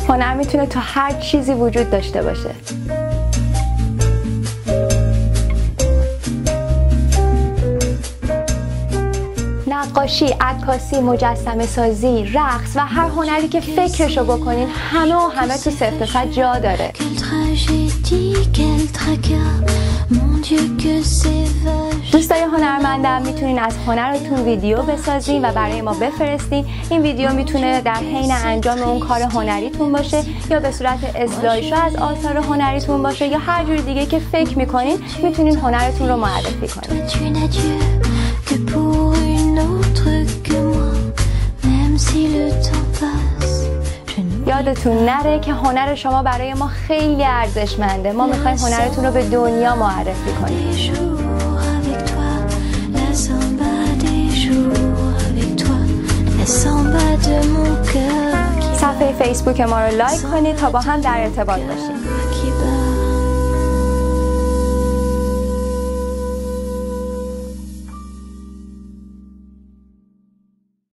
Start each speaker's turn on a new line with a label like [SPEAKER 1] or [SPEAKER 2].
[SPEAKER 1] هنر میتونه تو هر چیزی وجود داشته باشه. نقاشی، عکاسی، مجسمه سازی، رقص و هر هنری که فکرشو بکنین همه تو صفر تا صد جا داره. دوستای هنرمندم میتونین از هنرتون ویدیو بسازین و برای ما بفرستین. این ویدیو میتونه در حین انجام اون کار هنریتون باشه یا به صورت اسلایدشو از آثار هنریتون باشه یا هر جور دیگه که فکر میکنین میتونین هنرتون رو معرفی کنین. یادتون نره که هنر شما برای ما خیلی ارزشمنده. ما میخوایم هنرتون رو به دنیا معرفی کنیم. صفحه فیسبوک ما رو لایک کنید تا با هم در ارتباط باشیم.